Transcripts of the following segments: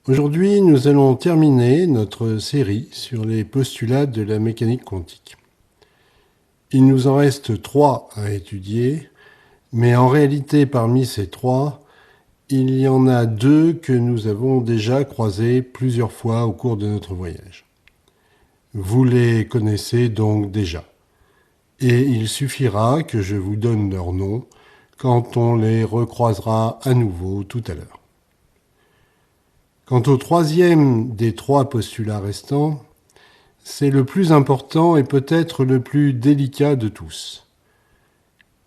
Aujourd'hui, nous allons terminer notre série sur les postulats de la mécanique quantique. Il nous en reste 3 à étudier, mais en réalité, parmi ces 3, il y en a 2 que nous avons déjà croisés plusieurs fois au cours de notre voyage. Vous les connaissez donc déjà, et il suffira que je vous donne leur nom quand on les recroisera à nouveau tout à l'heure. Quant au troisième des 3 postulats restants, c'est le plus important et peut-être le plus délicat de tous.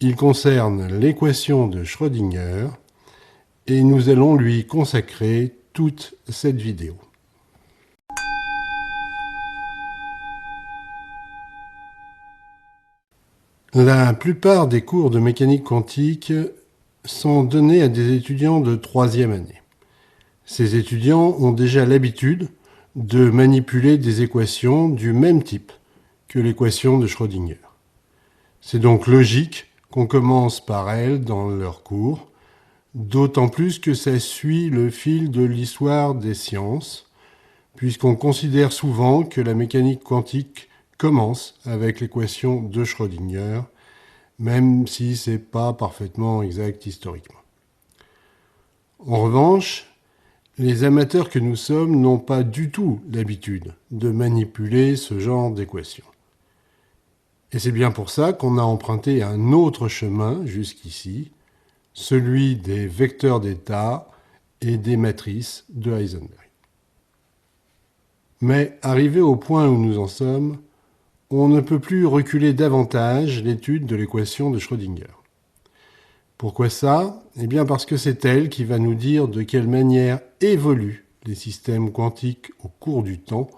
Il concerne l'équation de Schrödinger et nous allons lui consacrer toute cette vidéo. La plupart des cours de mécanique quantique sont donnés à des étudiants de 3e année. Ces étudiants ont déjà l'habitude de manipuler des équations du même type que l'équation de Schrödinger. C'est donc logique qu'on commence par elles dans leur cours, d'autant plus que ça suit le fil de l'histoire des sciences, puisqu'on considère souvent que la mécanique quantique commence avec l'équation de Schrödinger, même si ce n'est pas parfaitement exact historiquement. En revanche, les amateurs que nous sommes n'ont pas du tout l'habitude de manipuler ce genre d'équations. Et c'est bien pour ça qu'on a emprunté un autre chemin jusqu'ici, celui des vecteurs d'état et des matrices de Heisenberg. Mais arrivé au point où nous en sommes, on ne peut plus reculer davantage l'étude de l'équation de Schrödinger. Pourquoi ça ? Eh bien parce que c'est elle qui va nous dire de quelle manière évoluent les systèmes quantiques au cours du temps,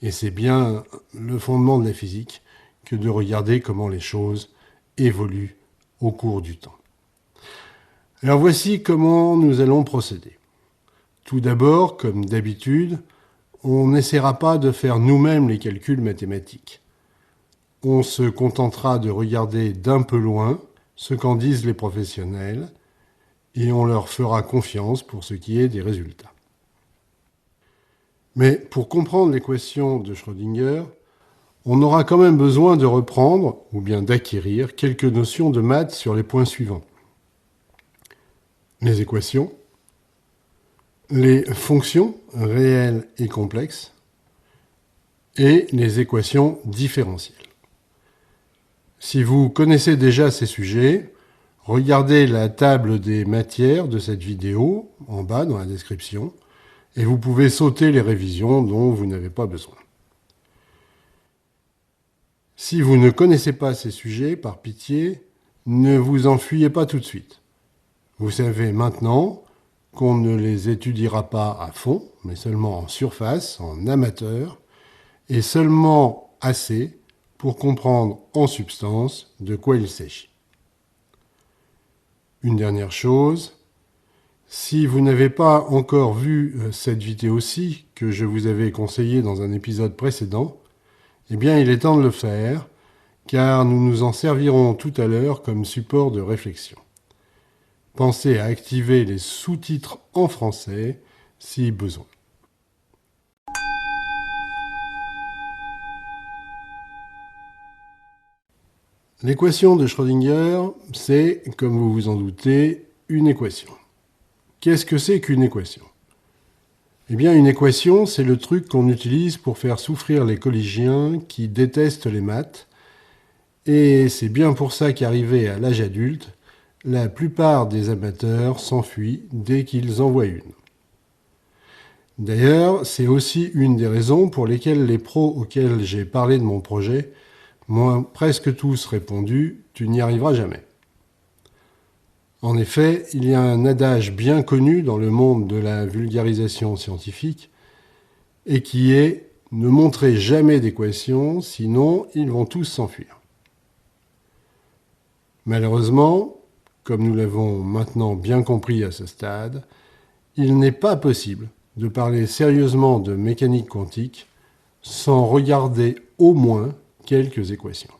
et c'est bien le fondement de la physique que de regarder comment les choses évoluent au cours du temps. Alors voici comment nous allons procéder. Tout d'abord, comme d'habitude, on n'essaiera pas de faire nous-mêmes les calculs mathématiques. On se contentera de regarder d'un peu loin ce qu'en disent les professionnels et on leur fera confiance pour ce qui est des résultats. Mais pour comprendre l'équation de Schrödinger, on aura quand même besoin de reprendre, ou bien d'acquérir, quelques notions de maths sur les points suivants. Les équations, les fonctions réelles et complexes, et les équations différentielles. Si vous connaissez déjà ces sujets, regardez la table des matières de cette vidéo, en bas dans la description, et vous pouvez sauter les révisions dont vous n'avez pas besoin. Si vous ne connaissez pas ces sujets, par pitié, ne vous enfuyez pas tout de suite. Vous savez maintenant qu'on ne les étudiera pas à fond, mais seulement en surface, en amateur, et seulement assez pour comprendre en substance de quoi il s'agit. Une dernière chose, si vous n'avez pas encore vu cette vidéo-ci que je vous avais conseillée dans un épisode précédent, eh bien il est temps de le faire, car nous nous en servirons tout à l'heure comme support de réflexion. Pensez à activer les sous-titres en français si besoin. L'équation de Schrödinger, c'est, comme vous vous en doutez, une équation. Qu'est-ce que c'est qu'une équation ? Eh bien, une équation, c'est le truc qu'on utilise pour faire souffrir les collégiens qui détestent les maths, et c'est bien pour ça qu'arrivés à l'âge adulte, la plupart des amateurs s'enfuient dès qu'ils en voient une. D'ailleurs, c'est aussi une des raisons pour lesquelles les pros auxquels j'ai parlé de mon projet m'ont presque tous répondu « tu n'y arriveras jamais ». En effet, il y a un adage bien connu dans le monde de la vulgarisation scientifique et qui est « ne montrez jamais d'équations, sinon ils vont tous s'enfuir ». Malheureusement, comme nous l'avons maintenant bien compris à ce stade, il n'est pas possible de parler sérieusement de mécanique quantique sans regarder au moins quelques équations.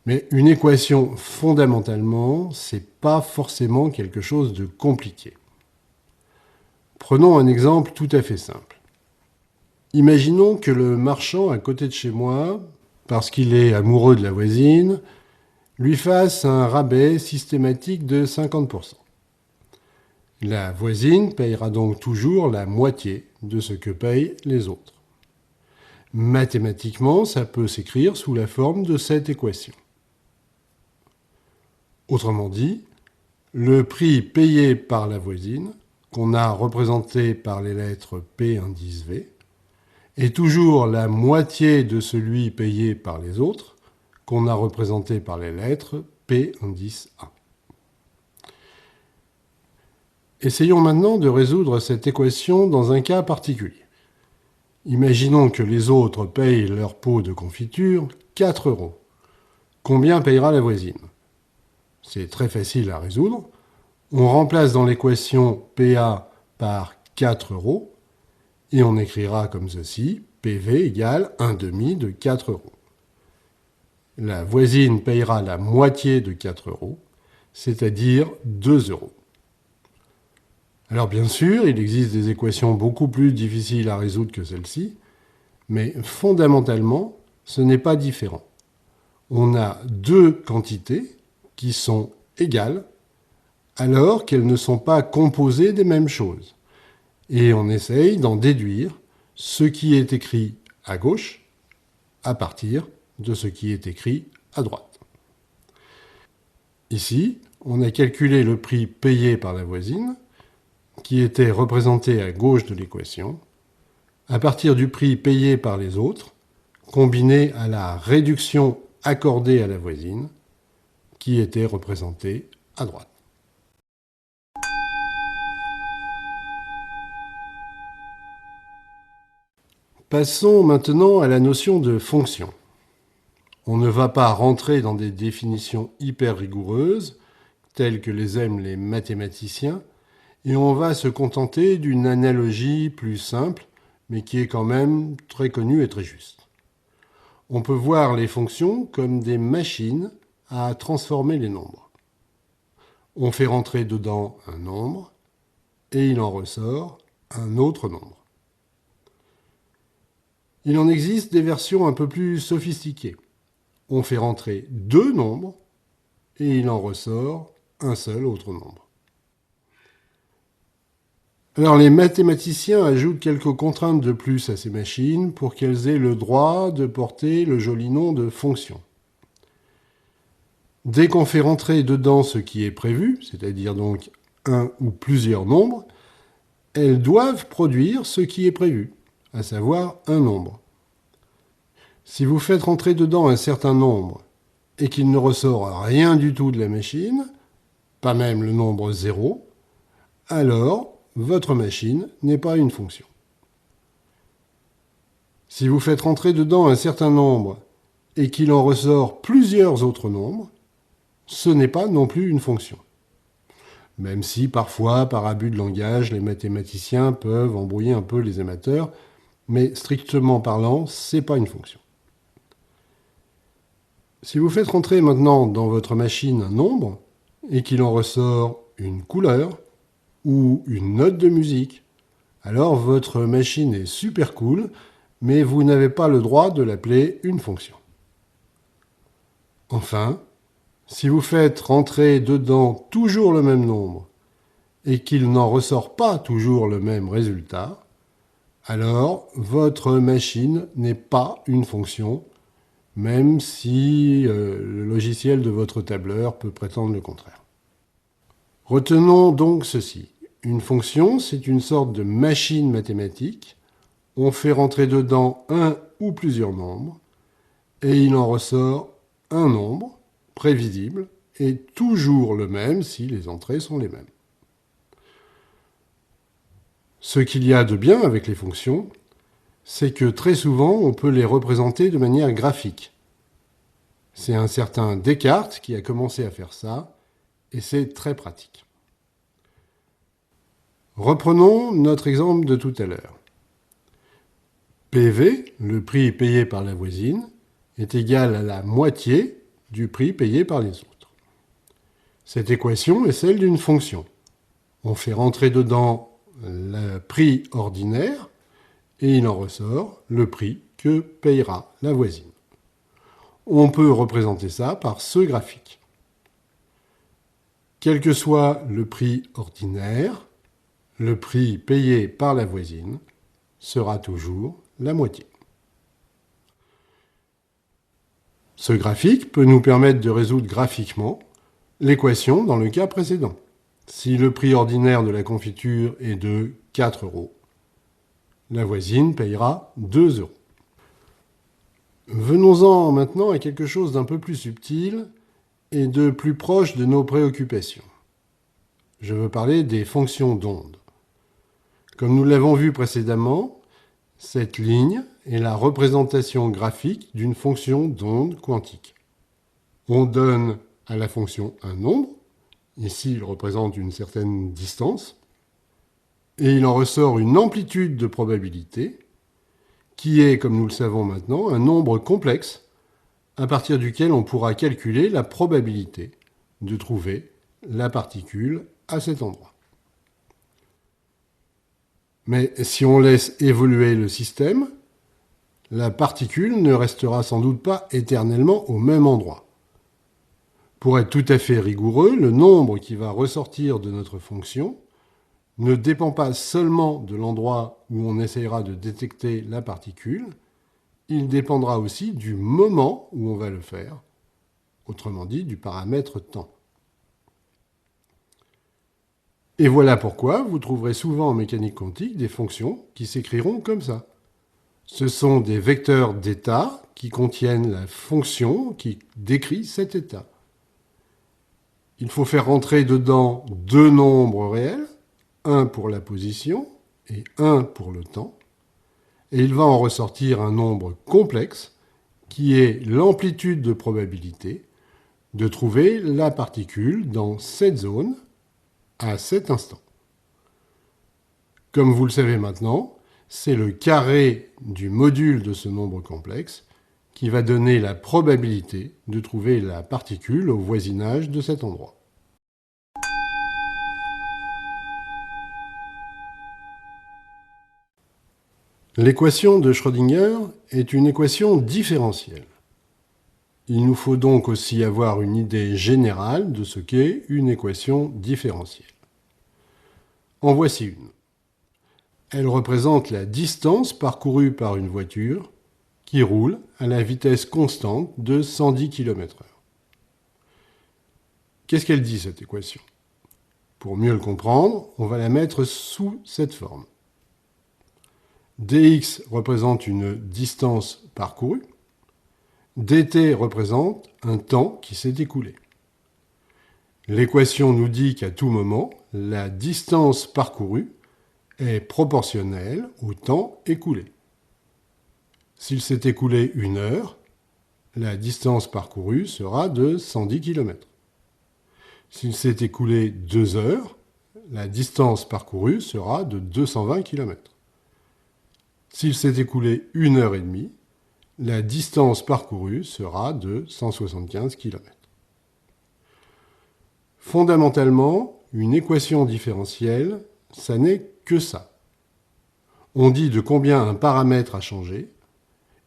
Mais une équation, fondamentalement, c'est pas forcément quelque chose de compliqué. Prenons un exemple tout à fait simple. Imaginons que le marchand à côté de chez moi, parce qu'il est amoureux de la voisine, lui fasse un rabais systématique de 50%. La voisine payera donc toujours la moitié de ce que payent les autres. Mathématiquement, ça peut s'écrire sous la forme de cette équation. Autrement dit, le prix payé par la voisine, qu'on a représenté par les lettres P indice V, est toujours la moitié de celui payé par les autres, qu'on a représenté par les lettres P indice A. Essayons maintenant de résoudre cette équation dans un cas particulier. Imaginons que les autres payent leur pot de confiture 4 €. Combien payera la voisine? C'est très facile à résoudre. On remplace dans l'équation PA par 4 € et on écrira comme ceci, PV égale 1/2 de 4 €. La voisine payera la moitié de 4 €, c'est-à-dire 2 €. Alors bien sûr, il existe des équations beaucoup plus difficiles à résoudre que celle-ci, mais fondamentalement, ce n'est pas différent. On a deux quantités qui sont égales alors qu'elles ne sont pas composées des mêmes choses. Et on essaye d'en déduire ce qui est écrit à gauche à partir de ce qui est écrit à droite. Ici, on a calculé le prix payé par la voisine, qui était représenté à gauche de l'équation, à partir du prix payé par les autres, combiné à la réduction accordée à la voisine, qui était représentée à droite. Passons maintenant à la notion de fonction. On ne va pas rentrer dans des définitions hyper rigoureuses, telles que les aiment les mathématiciens, et on va se contenter d'une analogie plus simple, mais qui est quand même très connue et très juste. On peut voir les fonctions comme des machines à transformer les nombres. On fait rentrer dedans un nombre, et il en ressort un autre nombre. Il en existe des versions un peu plus sophistiquées. On fait rentrer deux nombres, et il en ressort un seul autre nombre. Alors les mathématiciens ajoutent quelques contraintes de plus à ces machines pour qu'elles aient le droit de porter le joli nom de fonction. Dès qu'on fait rentrer dedans ce qui est prévu, c'est-à-dire donc un ou plusieurs nombres, elles doivent produire ce qui est prévu, à savoir un nombre. Si vous faites rentrer dedans un certain nombre et qu'il ne ressort rien du tout de la machine, pas même le nombre 0, alors votre machine n'est pas une fonction. Si vous faites rentrer dedans un certain nombre et qu'il en ressort plusieurs autres nombres, ce n'est pas non plus une fonction. Même si parfois, par abus de langage, les mathématiciens peuvent embrouiller un peu les amateurs, mais strictement parlant, ce n'est pas une fonction. Si vous faites rentrer maintenant dans votre machine un nombre et qu'il en ressort une couleur ou une note de musique, alors votre machine est super cool, mais vous n'avez pas le droit de l'appeler une fonction. Enfin, si vous faites rentrer dedans toujours le même nombre et qu'il n'en ressort pas toujours le même résultat, alors votre machine n'est pas une fonction, même si le logiciel de votre tableur peut prétendre le contraire. Retenons donc ceci. Une fonction, c'est une sorte de machine mathématique. On fait rentrer dedans un ou plusieurs nombres, et il en ressort un nombre prévisible, et toujours le même si les entrées sont les mêmes. Ce qu'il y a de bien avec les fonctions, c'est que très souvent, on peut les représenter de manière graphique. C'est un certain Descartes qui a commencé à faire ça, et c'est très pratique. Reprenons notre exemple de tout à l'heure. PV, le prix payé par la voisine, est égal à la moitié du prix payé par les autres. Cette équation est celle d'une fonction. On fait rentrer dedans le prix ordinaire et il en ressort le prix que payera la voisine. On peut représenter ça par ce graphique. Quel que soit le prix ordinaire, le prix payé par la voisine sera toujours la moitié. Ce graphique peut nous permettre de résoudre graphiquement l'équation dans le cas précédent. Si le prix ordinaire de la confiture est de 4 €, la voisine payera 2 €. Venons-en maintenant à quelque chose d'un peu plus subtil et de plus proche de nos préoccupations. Je veux parler des fonctions d'onde. Comme nous l'avons vu précédemment, cette ligne est la représentation graphique d'une fonction d'onde quantique. On donne à la fonction un nombre, ici il représente une certaine distance, et il en ressort une amplitude de probabilité, qui est, comme nous le savons maintenant, un nombre complexe, à partir duquel on pourra calculer la probabilité de trouver la particule à cet endroit. Mais si on laisse évoluer le système, la particule ne restera sans doute pas éternellement au même endroit. Pour être tout à fait rigoureux, le nombre qui va ressortir de notre fonction ne dépend pas seulement de l'endroit où on essayera de détecter la particule, il dépendra aussi du moment où on va le faire, autrement dit du paramètre temps. Et voilà pourquoi vous trouverez souvent en mécanique quantique des fonctions qui s'écriront comme ça. Ce sont des vecteurs d'état qui contiennent la fonction qui décrit cet état. Il faut faire rentrer dedans deux nombres réels, un pour la position et un pour le temps, et il va en ressortir un nombre complexe qui est l'amplitude de probabilité de trouver la particule dans cette zone à cet instant. Comme vous le savez maintenant, c'est le carré du module de ce nombre complexe qui va donner la probabilité de trouver la particule au voisinage de cet endroit. L'équation de Schrödinger est une équation différentielle. Il nous faut donc aussi avoir une idée générale de ce qu'est une équation différentielle. En voici une. Elle représente la distance parcourue par une voiture qui roule à la vitesse constante de 110 km/h. Qu'est-ce qu'elle dit, cette équation? Pour mieux le comprendre, on va la mettre sous cette forme. dx représente une distance parcourue, dt représente un temps qui s'est écoulé. L'équation nous dit qu'à tout moment, la distance parcourue est proportionnelle au temps écoulé. S'il s'est écoulé 1 heure, la distance parcourue sera de 110 km. S'il s'est écoulé 2 heures, la distance parcourue sera de 220 km. S'il s'est écoulé 1 heure et demie, la distance parcourue sera de 175 km. Fondamentalement, une équation différentielle, ça n'est que ça. On dit de combien un paramètre a changé,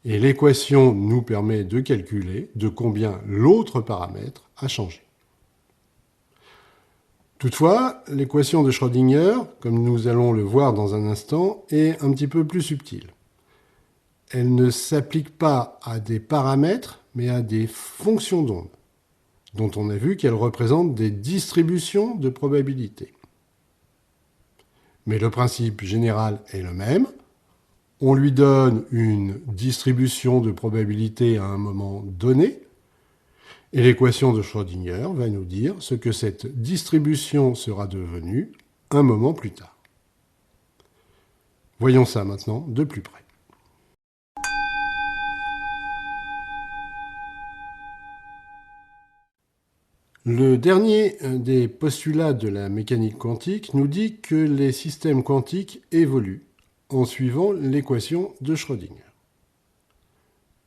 et l'équation nous permet de calculer de combien l'autre paramètre a changé. Toutefois, l'équation de Schrödinger, comme nous allons le voir dans un instant, est un petit peu plus subtile. Elle ne s'applique pas à des paramètres, mais à des fonctions d'onde, dont on a vu qu'elles représentent des distributions de probabilité. Mais le principe général est le même. On lui donne une distribution de probabilité à un moment donné, et l'équation de Schrödinger va nous dire ce que cette distribution sera devenue un moment plus tard. Voyons ça maintenant de plus près. Le dernier des postulats de la mécanique quantique nous dit que les systèmes quantiques évoluent en suivant l'équation de Schrödinger.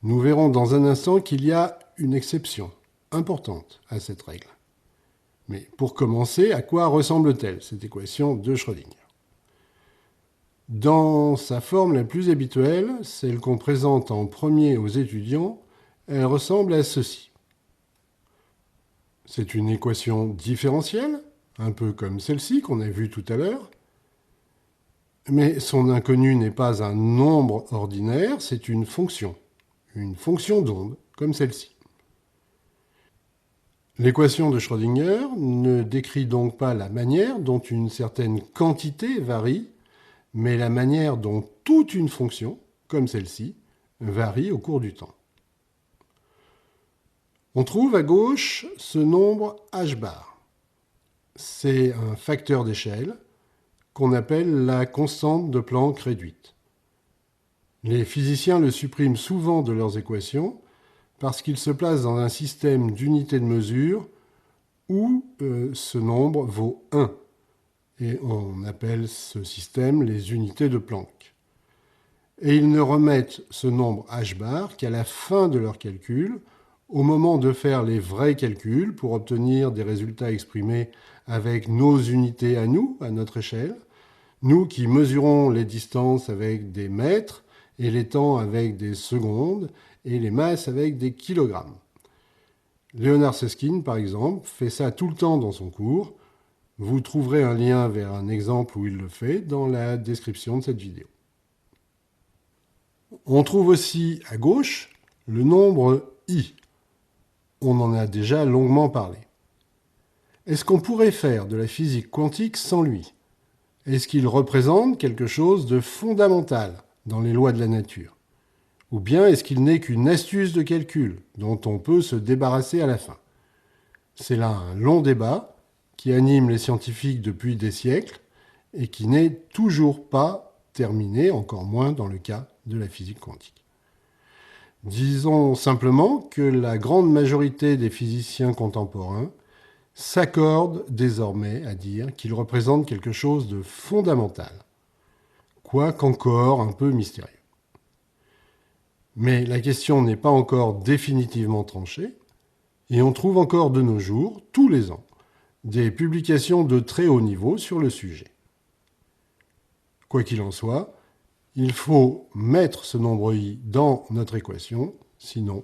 Nous verrons dans un instant qu'il y a une exception importante à cette règle. Mais pour commencer, à quoi ressemble-t-elle, cette équation de Schrödinger? Dans sa forme la plus habituelle, celle qu'on présente en premier aux étudiants, elle ressemble à ceci. C'est une équation différentielle, un peu comme celle-ci qu'on a vue tout à l'heure, mais son inconnu n'est pas un nombre ordinaire, c'est une fonction d'onde, comme celle-ci. L'équation de Schrödinger ne décrit donc pas la manière dont une certaine quantité varie, mais la manière dont toute une fonction, comme celle-ci, varie au cours du temps. On trouve à gauche ce nombre h bar. C'est un facteur d'échelle qu'on appelle la constante de Planck réduite. Les physiciens le suppriment souvent de leurs équations parce qu'il se place dans un système d'unités de mesure où ce nombre vaut 1. Et on appelle ce système les unités de Planck. Et ils ne remettent ce nombre h bar qu'à la fin de leur calcul, au moment de faire les vrais calculs pour obtenir des résultats exprimés avec nos unités à nous, à notre échelle, nous qui mesurons les distances avec des mètres et les temps avec des secondes et les masses avec des kilogrammes. Leonard Susskind, par exemple, fait ça tout le temps dans son cours. Vous trouverez un lien vers un exemple où il le fait dans la description de cette vidéo. On trouve aussi à gauche le nombre i. On en a déjà longuement parlé. Est-ce qu'on pourrait faire de la physique quantique sans lui? Est-ce qu'il représente quelque chose de fondamental dans les lois de la nature? Ou bien est-ce qu'il n'est qu'une astuce de calcul dont on peut se débarrasser à la fin? C'est là un long débat qui anime les scientifiques depuis des siècles et qui n'est toujours pas terminé, encore moins dans le cas de la physique quantique. Disons simplement que la grande majorité des physiciens contemporains s'accordent désormais à dire qu'il représente quelque chose de fondamental, quoiqu'encore un peu mystérieux. Mais la question n'est pas encore définitivement tranchée, et on trouve encore de nos jours, tous les ans, des publications de très haut niveau sur le sujet. Quoi qu'il en soit, il faut mettre ce nombre i dans notre équation, sinon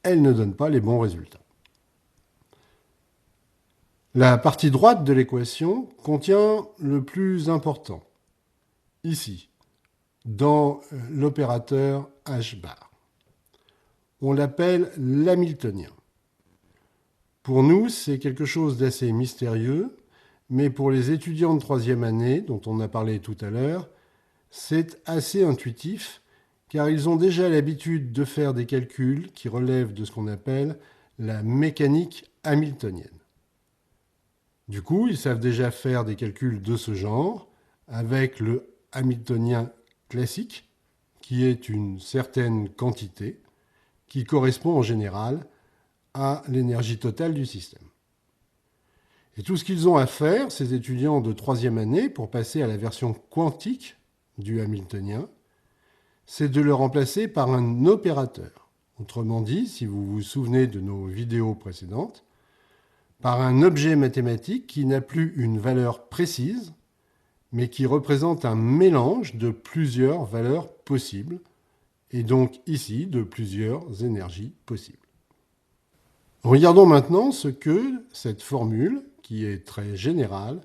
elle ne donne pas les bons résultats. La partie droite de l'équation contient le plus important, ici, dans l'opérateur h bar. On l'appelle l'hamiltonien. Pour nous, c'est quelque chose d'assez mystérieux, mais pour les étudiants de troisième année, dont on a parlé tout à l'heure, c'est assez intuitif, car ils ont déjà l'habitude de faire des calculs qui relèvent de ce qu'on appelle la mécanique hamiltonienne. Du coup, ils savent déjà faire des calculs de ce genre avec le hamiltonien classique, qui est une certaine quantité, qui correspond en général à l'énergie totale du système. Et tout ce qu'ils ont à faire, ces étudiants de troisième année, pour passer à la version quantique du hamiltonien, c'est de le remplacer par un opérateur. Autrement dit, si vous vous souvenez de nos vidéos précédentes, par un objet mathématique qui n'a plus une valeur précise, mais qui représente un mélange de plusieurs valeurs possibles, et donc ici de plusieurs énergies possibles. Regardons maintenant ce que cette formule, qui est très générale,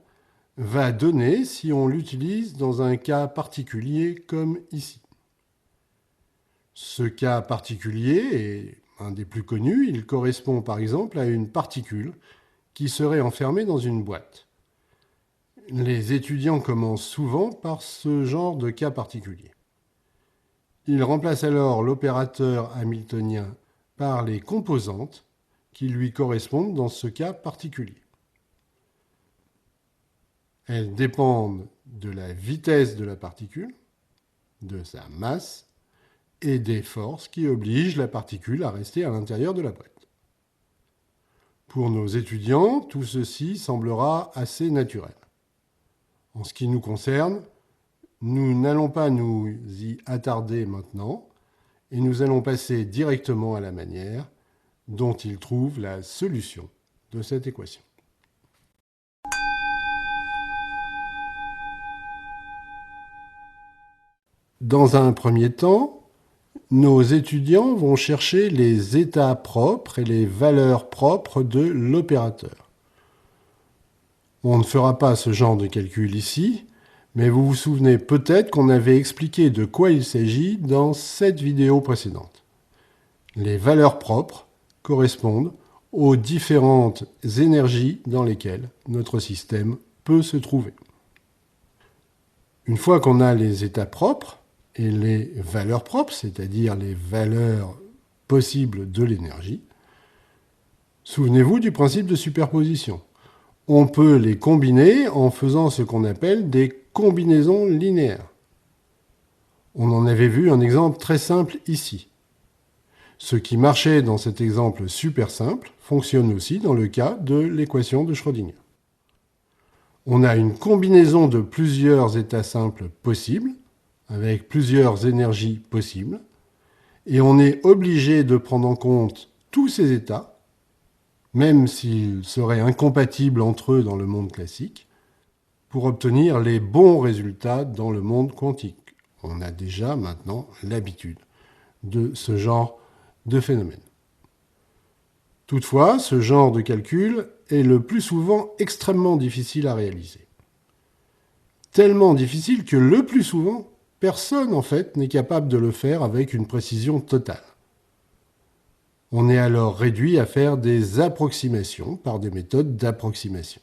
va donner si on l'utilise dans un cas particulier comme ici. Ce cas particulier est un des plus connus, il correspond par exemple à une particule qui serait enfermée dans une boîte. Les étudiants commencent souvent par ce genre de cas particulier. Ils remplacent alors l'opérateur hamiltonien par les composantes qui lui correspondent dans ce cas particulier. Elles dépendent de la vitesse de la particule, de sa masse et des forces qui obligent la particule à rester à l'intérieur de la boîte. Pour nos étudiants, tout ceci semblera assez naturel. En ce qui nous concerne, nous n'allons pas nous y attarder maintenant et nous allons passer directement à la manière dont ils trouvent la solution de cette équation. Dans un premier temps, nos étudiants vont chercher les états propres et les valeurs propres de l'opérateur. On ne fera pas ce genre de calcul ici, mais vous vous souvenez peut-être qu'on avait expliqué de quoi il s'agit dans cette vidéo précédente. Les valeurs propres correspondent aux différentes énergies dans lesquelles notre système peut se trouver. Une fois qu'on a les états propres et les valeurs propres, c'est-à-dire les valeurs possibles de l'énergie, souvenez-vous du principe de superposition. On peut les combiner en faisant ce qu'on appelle des combinaisons linéaires. On en avait vu un exemple très simple ici. Ce qui marchait dans cet exemple super simple fonctionne aussi dans le cas de l'équation de Schrödinger. On a une combinaison de plusieurs états simples possibles, avec plusieurs énergies possibles, et on est obligé de prendre en compte tous ces états, même s'ils seraient incompatibles entre eux dans le monde classique, pour obtenir les bons résultats dans le monde quantique. On a déjà maintenant l'habitude de ce genre de phénomène. Toutefois, ce genre de calcul est le plus souvent extrêmement difficile à réaliser. Tellement difficile que le plus souvent, personne en fait n'est capable de le faire avec une précision totale. On est alors réduit à faire des approximations par des méthodes d'approximation.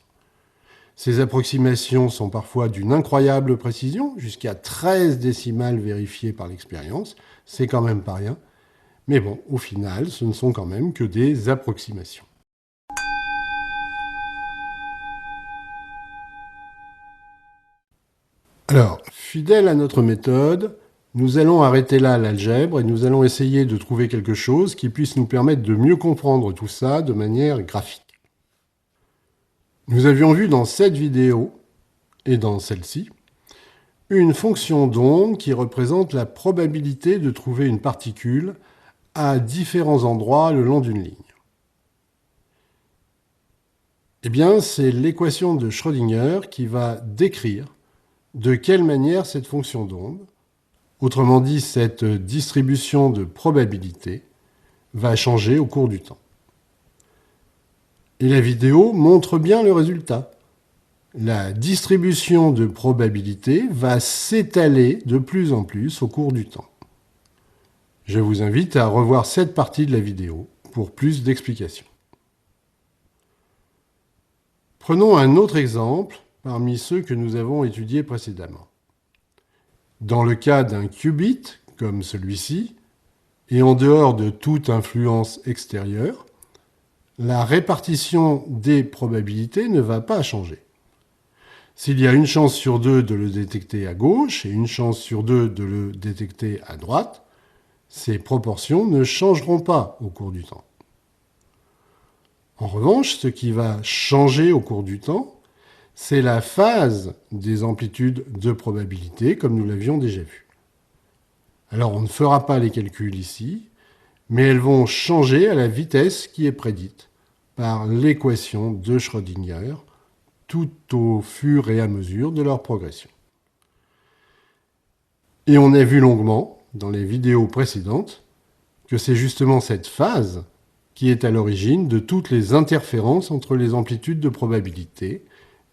Ces approximations sont parfois d'une incroyable précision, jusqu'à 13 décimales vérifiées par l'expérience, c'est quand même pas rien. Mais bon, au final, ce ne sont quand même que des approximations. Alors, fidèle à notre méthode, nous allons arrêter là l'algèbre et nous allons essayer de trouver quelque chose qui puisse nous permettre de mieux comprendre tout ça de manière graphique. Nous avions vu dans cette vidéo, et dans celle-ci, une fonction d'onde qui représente la probabilité de trouver une particule à différents endroits le long d'une ligne. Eh bien, c'est l'équation de Schrödinger qui va décrire de quelle manière cette fonction d'onde, autrement dit cette distribution de probabilité, va changer au cours du temps. Et la vidéo montre bien le résultat. La distribution de probabilité va s'étaler de plus en plus au cours du temps. Je vous invite à revoir cette partie de la vidéo pour plus d'explications. Prenons un autre exemple parmi ceux que nous avons étudiés précédemment. Dans le cas d'un qubit, comme celui-ci, et en dehors de toute influence extérieure, la répartition des probabilités ne va pas changer. S'il y a une chance sur deux de le détecter à gauche et une chance sur deux de le détecter à droite, ces proportions ne changeront pas au cours du temps. En revanche, ce qui va changer au cours du temps, c'est la phase des amplitudes de probabilité, comme nous l'avions déjà vu. Alors, on ne fera pas les calculs ici, mais elles vont changer à la vitesse qui est prédite par l'équation de Schrödinger, tout au fur et à mesure de leur progression. Et on a vu longuement, dans les vidéos précédentes, que c'est justement cette phase qui est à l'origine de toutes les interférences entre les amplitudes de probabilité,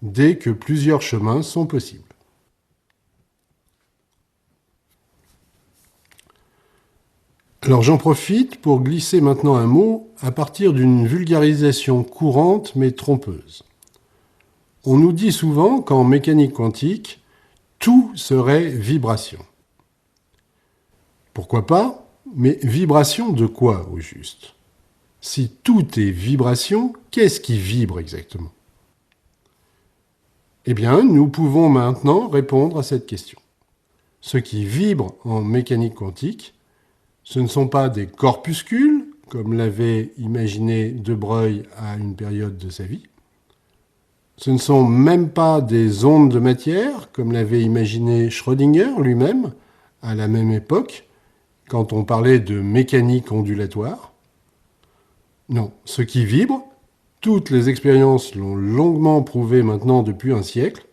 dès que plusieurs chemins sont possibles. Alors j'en profite pour glisser maintenant un mot à partir d'une vulgarisation courante mais trompeuse. On nous dit souvent qu'en mécanique quantique, tout serait vibration. Pourquoi pas? Mais vibration de quoi au juste? Si tout est vibration, qu'est-ce qui vibre exactement? Eh bien, nous pouvons maintenant répondre à cette question. Ce qui vibre en mécanique quantique, ce ne sont pas des corpuscules, comme l'avait imaginé De Broglie à une période de sa vie. Ce ne sont même pas des ondes de matière, comme l'avait imaginé Schrödinger lui-même, à la même époque, quand on parlait de mécanique ondulatoire. Non, ce qui vibre, toutes les expériences l'ont longuement prouvé maintenant depuis un siècle,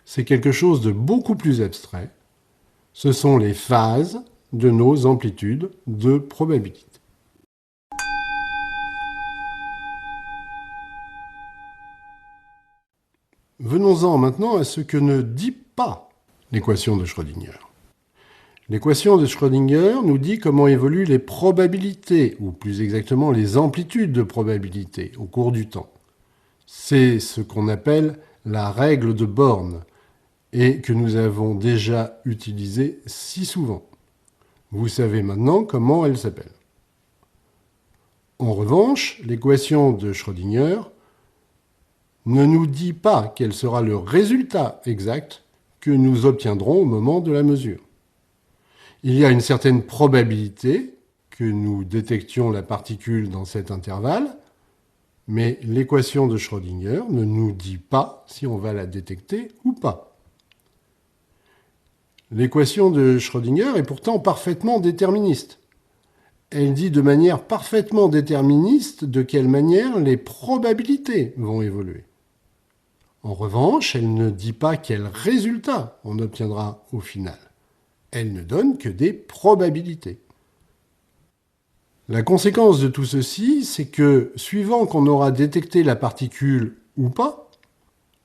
c'est quelque chose de beaucoup plus abstrait, Ce sont les phases de nos amplitudes de probabilité. Venons-en maintenant à ce que ne dit pas l'équation de Schrödinger. L'équation de Schrödinger nous dit comment évoluent les probabilités, ou plus exactement les amplitudes de probabilité au cours du temps. C'est ce qu'on appelle la règle de Born, et que nous avons déjà utilisée si souvent. Vous savez maintenant comment elle s'appelle. En revanche, l'équation de Schrödinger ne nous dit pas quel sera le résultat exact que nous obtiendrons au moment de la mesure. Il y a une certaine probabilité que nous détections la particule dans cet intervalle, mais l'équation de Schrödinger ne nous dit pas si on va la détecter ou pas. L'équation de Schrödinger est pourtant parfaitement déterministe. Elle dit de manière parfaitement déterministe de quelle manière les probabilités vont évoluer. En revanche, elle ne dit pas quel résultat on obtiendra au final. Elle ne donne que des probabilités. La conséquence de tout ceci, c'est que, suivant qu'on aura détecté la particule ou pas,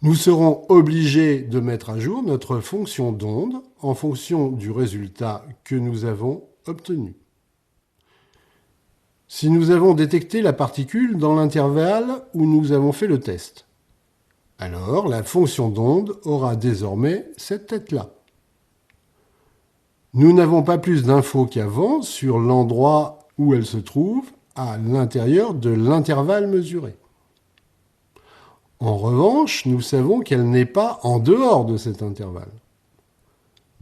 nous serons obligés de mettre à jour notre fonction d'onde en fonction du résultat que nous avons obtenu. Si nous avons détecté la particule dans l'intervalle où nous avons fait le test, alors la fonction d'onde aura désormais cette tête-là. Nous n'avons pas plus d'infos qu'avant sur l'endroit où elle se trouve à l'intérieur de l'intervalle mesuré. En revanche, nous savons qu'elle n'est pas en dehors de cet intervalle.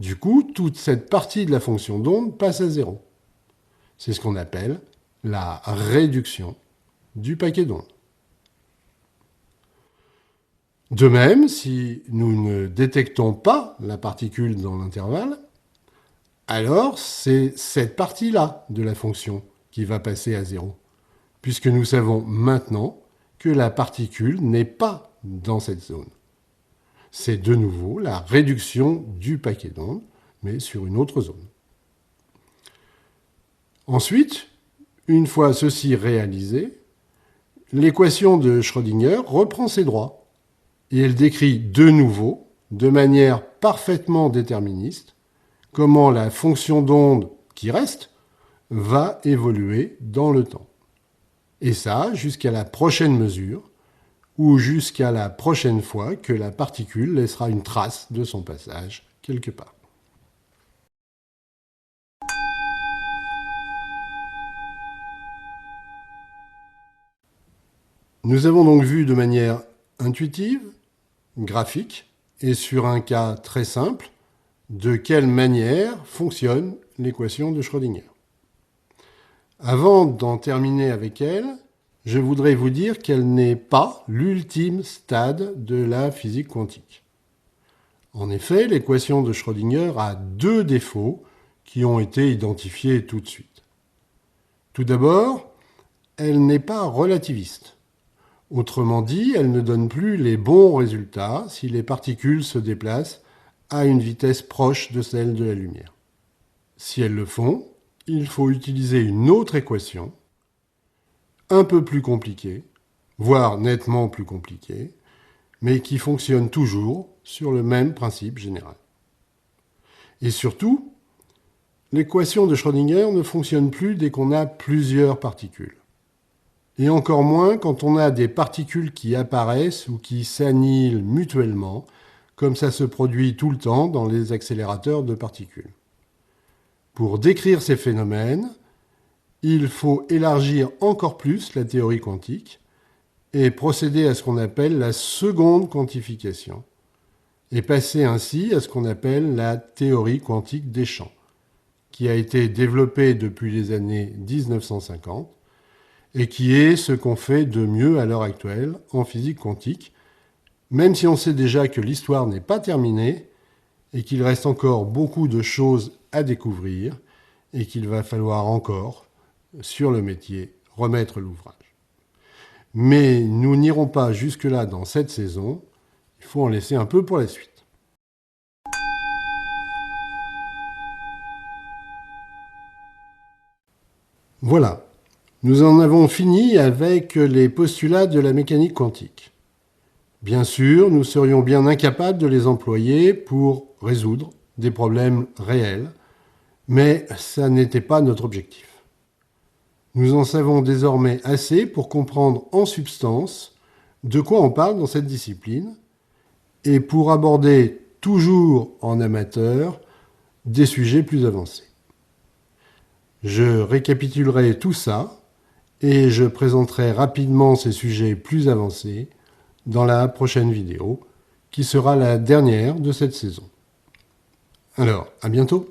Du coup, toute cette partie de la fonction d'onde passe à zéro. C'est ce qu'on appelle la réduction du paquet d'onde. De même, si nous ne détectons pas la particule dans l'intervalle, alors c'est cette partie-là de la fonction qui va passer à zéro, puisque nous savons maintenant que la particule n'est pas dans cette zone. C'est de nouveau la réduction du paquet d'onde, mais sur une autre zone. Ensuite, une fois ceci réalisé, l'équation de Schrödinger reprend ses droits, et elle décrit de nouveau, de manière parfaitement déterministe, comment la fonction d'onde qui reste va évoluer dans le temps. Et ça, jusqu'à la prochaine mesure, ou jusqu'à la prochaine fois que la particule laissera une trace de son passage quelque part. Nous avons donc vu de manière intuitive, graphique, et sur un cas très simple, de quelle manière fonctionne l'équation de Schrödinger. Avant d'en terminer avec elle, je voudrais vous dire qu'elle n'est pas l'ultime stade de la physique quantique. En effet, l'équation de Schrödinger a deux défauts qui ont été identifiés tout de suite. Tout d'abord, elle n'est pas relativiste. Autrement dit, elle ne donne plus les bons résultats si les particules se déplacent à une vitesse proche de celle de la lumière. Si elles le font, il faut utiliser une autre équation, un peu plus compliquée, voire nettement plus compliquée, mais qui fonctionne toujours sur le même principe général. Et surtout, l'équation de Schrödinger ne fonctionne plus dès qu'on a plusieurs particules. Et encore moins quand on a des particules qui apparaissent ou qui s'annihilent mutuellement, comme ça se produit tout le temps dans les accélérateurs de particules. Pour décrire ces phénomènes, il faut élargir encore plus la théorie quantique et procéder à ce qu'on appelle la seconde quantification, et passer ainsi à ce qu'on appelle la théorie quantique des champs, qui a été développée depuis les années 1950 et qui est ce qu'on fait de mieux à l'heure actuelle en physique quantique, même si on sait déjà que l'histoire n'est pas terminée et qu'il reste encore beaucoup de choses à découvrir et qu'il va falloir encore, sur le métier, remettre l'ouvrage. Mais nous n'irons pas jusque-là dans cette saison, il faut en laisser un peu pour la suite. Voilà, nous en avons fini avec les postulats de la mécanique quantique. Bien sûr, nous serions bien incapables de les employer pour résoudre des problèmes réels, mais ça n'était pas notre objectif. Nous en savons désormais assez pour comprendre en substance de quoi on parle dans cette discipline et pour aborder, toujours en amateur, des sujets plus avancés. Je récapitulerai tout ça et je présenterai rapidement ces sujets plus avancés dans la prochaine vidéo, qui sera la dernière de cette saison. Alors, à bientôt!